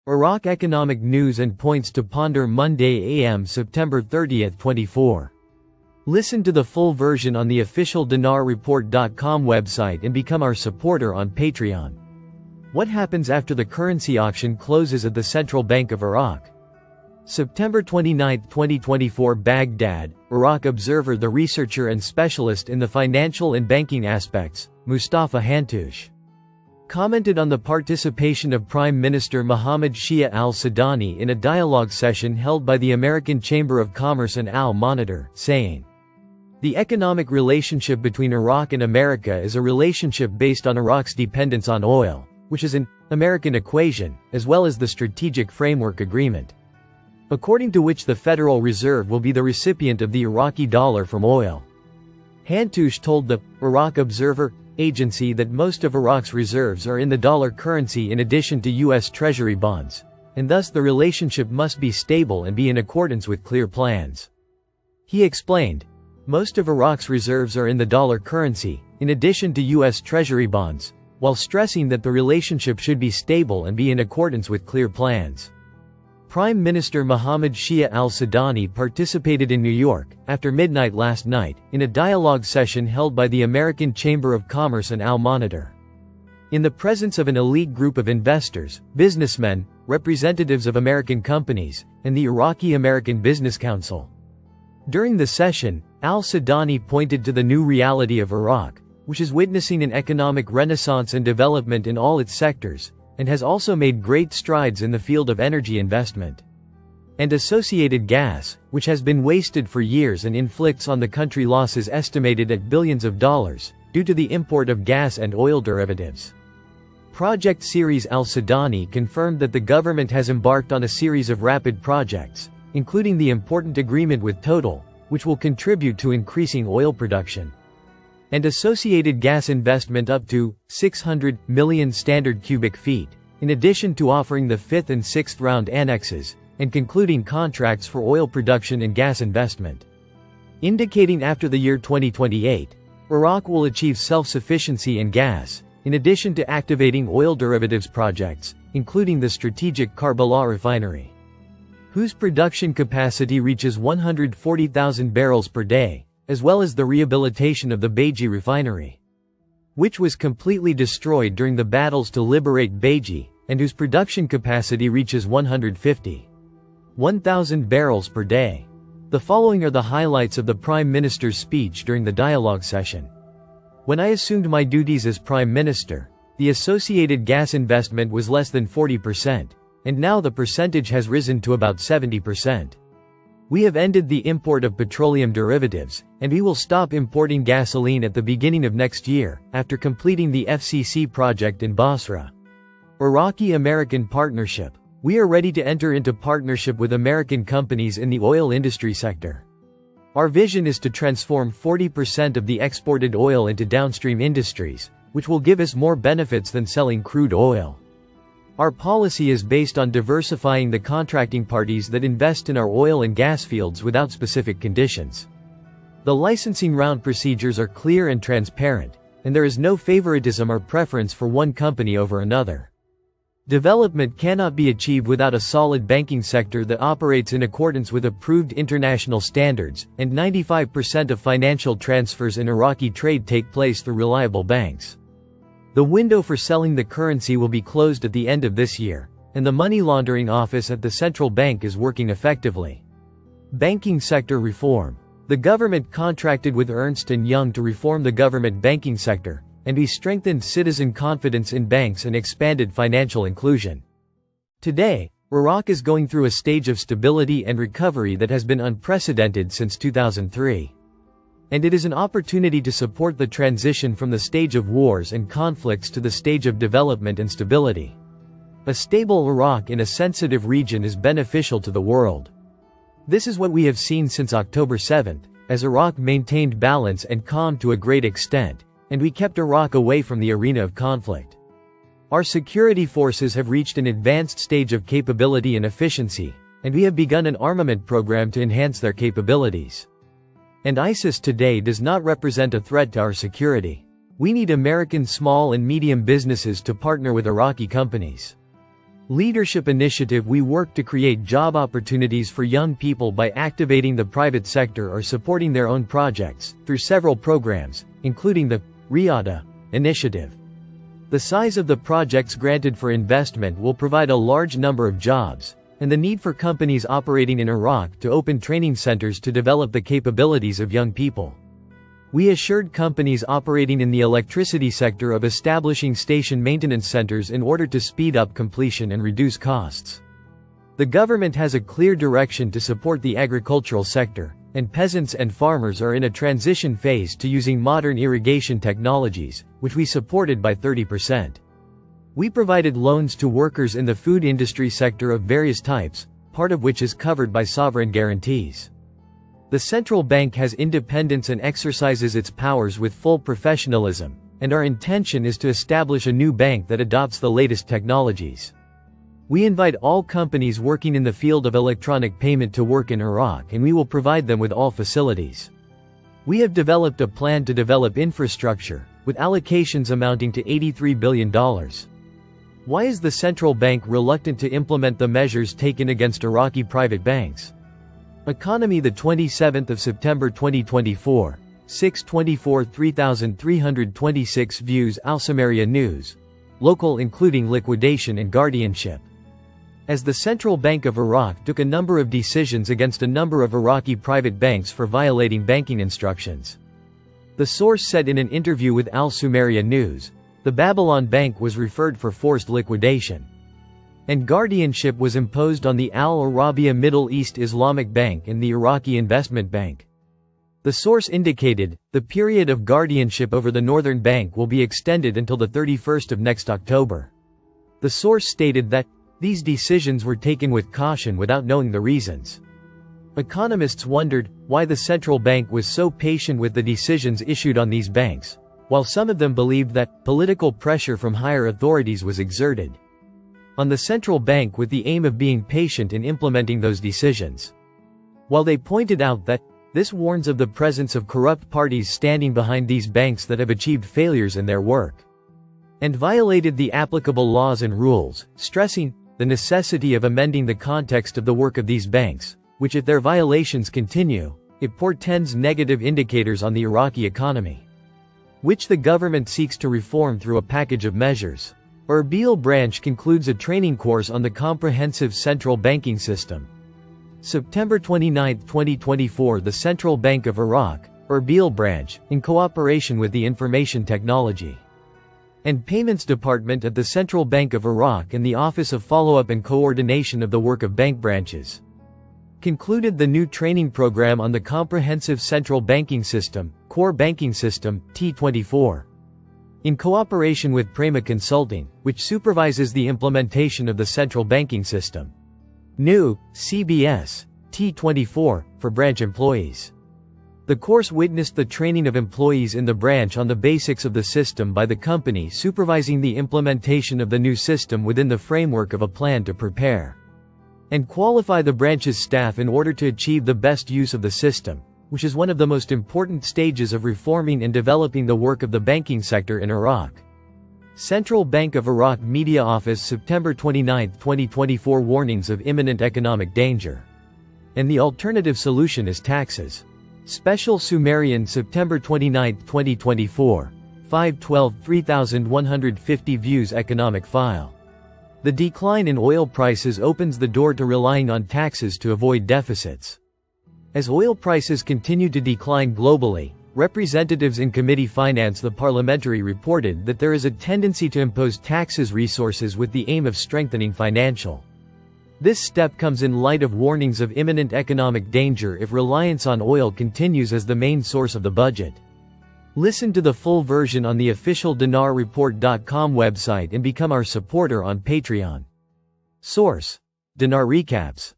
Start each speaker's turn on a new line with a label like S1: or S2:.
S1: Iraq Economic News and Points to Ponder Monday AM September 30, 24. Listen to the full version on the official dinarreport.com website and become our supporter on Patreon. What happens after the currency auction closes at the Central Bank of Iraq? September 29, 2024 Baghdad, Iraq observer. The researcher and specialist in the financial and banking aspects, Mustafa Hantoush, commented on the participation of Prime Minister Mohammed Shia al-Sudani in a dialogue session held by the American Chamber of Commerce and Al-Monitor, saying, "The economic relationship between Iraq and America is a relationship based on Iraq's dependence on oil, which is an American equation, as well as the Strategic Framework Agreement, according to which the Federal Reserve will be the recipient of the Iraqi dollar from oil." Hantoush told the Iraq Observer agency that most of Iraq's reserves are in the dollar currency in addition to U.S. Treasury bonds, and thus the relationship must be stable and be in accordance with clear plans. He explained, "Most of Iraq's reserves are in the dollar currency, in addition to U.S. Treasury bonds, while stressing that the relationship should be stable and be in accordance with clear plans." Prime Minister Mohammed Shia al-Sudani participated in New York, after midnight last night, in a dialogue session held by the American Chamber of Commerce and Al-Monitor, in the presence of an elite group of investors, businessmen, representatives of American companies, and the Iraqi American Business Council. During the session, al-Sudani pointed to the new reality of Iraq, which is witnessing an economic renaissance and development in all its sectors, and has also made great strides in the field of energy investment and associated gas, which has been wasted for years and inflicts on the country losses estimated at billions of dollars, due to the import of gas and oil derivatives. Project Series al-Sudani confirmed that the government has embarked on a series of rapid projects, including the important agreement with Total, which will contribute to increasing oil production and associated gas investment up to 600 million standard cubic feet, in addition to offering the 5th and 6th round annexes, and concluding contracts for oil production and gas investment, indicating after the year 2028, Iraq will achieve self-sufficiency in gas, in addition to activating oil derivatives projects, including the strategic Karbala refinery, whose production capacity reaches 140,000 barrels per day, as well as the rehabilitation of the Beji refinery, which was completely destroyed during the battles to liberate Beji, and whose production capacity reaches 150,000 barrels per day. The following are the highlights of the Prime Minister's speech during the dialogue session. "When I assumed my duties as Prime Minister, the associated gas investment was less than 40%, and now the percentage has risen to about 70%. We have ended the import of petroleum derivatives, and we will stop importing gasoline at the beginning of next year, after completing the FCC project in Basra." Iraqi-American Partnership. "We are ready to enter into partnership with American companies in the oil industry sector. Our vision is to transform 40% of the exported oil into downstream industries, which will give us more benefits than selling crude oil. Our policy is based on diversifying the contracting parties that invest in our oil and gas fields without specific conditions. The licensing round procedures are clear and transparent, and there is no favoritism or preference for one company over another. Development cannot be achieved without a solid banking sector that operates in accordance with approved international standards, and 95% of financial transfers in Iraqi trade take place through reliable banks. The window for selling the currency will be closed at the end of this year, and the money laundering office at the central bank is working effectively." Banking sector reform. The government contracted with Ernst & Young to reform the government banking sector, and we strengthened citizen confidence in banks and expanded financial inclusion. Today, Iraq is going through a stage of stability and recovery that has been unprecedented since 2003. And it is an opportunity to support the transition from the stage of wars and conflicts to the stage of development and stability. A stable Iraq in a sensitive region is beneficial to the world. This is what we have seen since October 7, as Iraq maintained balance and calm to a great extent, and we kept Iraq away from the arena of conflict. Our security forces have reached an advanced stage of capability and efficiency, and we have begun an armament program to enhance their capabilities. And ISIS today does not represent a threat to our security. We need American small and medium businesses to partner with Iraqi companies. Leadership Initiative. We work to create job opportunities for young people by activating the private sector or supporting their own projects, through several programs, including the Riyadh Initiative. The size of the projects granted for investment will provide a large number of jobs, and the need for companies operating in Iraq to open training centers to develop the capabilities of young people. We assured companies operating in the electricity sector of establishing station maintenance centers in order to speed up completion and reduce costs. The government has a clear direction to support the agricultural sector, and peasants and farmers are in a transition phase to using modern irrigation technologies, which we supported by 30%. We provided loans to workers in the food industry sector of various types, part of which is covered by sovereign guarantees. The central bank has independence and exercises its powers with full professionalism, and our intention is to establish a new bank that adopts the latest technologies. We invite all companies working in the field of electronic payment to work in Iraq, and we will provide them with all facilities. We have developed a plan to develop infrastructure, with allocations amounting to $83 billion. Why is the central bank reluctant to implement the measures taken against Iraqi private banks? Economy, the 27th of September 2024, 6:24 3326 views. Al Samaria News. Local, including liquidation and guardianship. As the Central Bank of Iraq took a number of decisions against a number of Iraqi private banks for violating banking instructions. The source said in an interview with Al Samaria News, the Babylon Bank was referred for forced liquidation, and guardianship was imposed on the Al Arabiya Middle East Islamic Bank and the Iraqi Investment Bank. The source indicated, the period of guardianship over the Northern Bank will be extended until the 31st of next October. The source stated that, these decisions were taken with caution without knowing the reasons. Economists wondered, why the central bank was so patient with the decisions issued on these banks, while some of them believed that, political pressure from higher authorities was exerted on the central bank with the aim of being patient in implementing those decisions. While they pointed out that, this warns of the presence of corrupt parties standing behind these banks that have achieved failures in their work, and violated the applicable laws and rules, stressing, the necessity of amending the context of the work of these banks, which if their violations continue, it portends negative indicators on the Iraqi economy, which the government seeks to reform through a package of measures. Erbil branch concludes a training course on the comprehensive central banking system. September 29, 2024. The Central Bank of Iraq, Erbil branch, in cooperation with the Information Technology and Payments Department at the Central Bank of Iraq and the Office of Follow-up and Coordination of the Work of Bank Branches, concluded the new training program on the Comprehensive Central Banking System, Core Banking System, T24. In cooperation with Prema Consulting, which supervises the implementation of the central banking system. New, CBS, T24, for branch employees. The course witnessed the training of employees in the branch on the basics of the system by the company supervising the implementation of the new system within the framework of a plan to prepare and qualify the branch's staff in order to achieve the best use of the system, which is one of the most important stages of reforming and developing the work of the banking sector in Iraq. Central Bank of Iraq Media Office, September 29, 2024. Warnings of imminent economic danger, and the alternative solution is taxes. Special Sumerian, September 29, 2024. 5/12 3150 views. Economic file. The decline in oil prices opens the door to relying on taxes to avoid deficits. As oil prices continue to decline globally, representatives in Committee Finance the Parliamentary reported that there is a tendency to impose taxes resources with the aim of strengthening financial. This step comes in light of warnings of imminent economic danger if reliance on oil continues as the main source of the budget. Listen to the full version on the official dinarreport.com website and become our supporter on Patreon. Source: Dinar Recaps.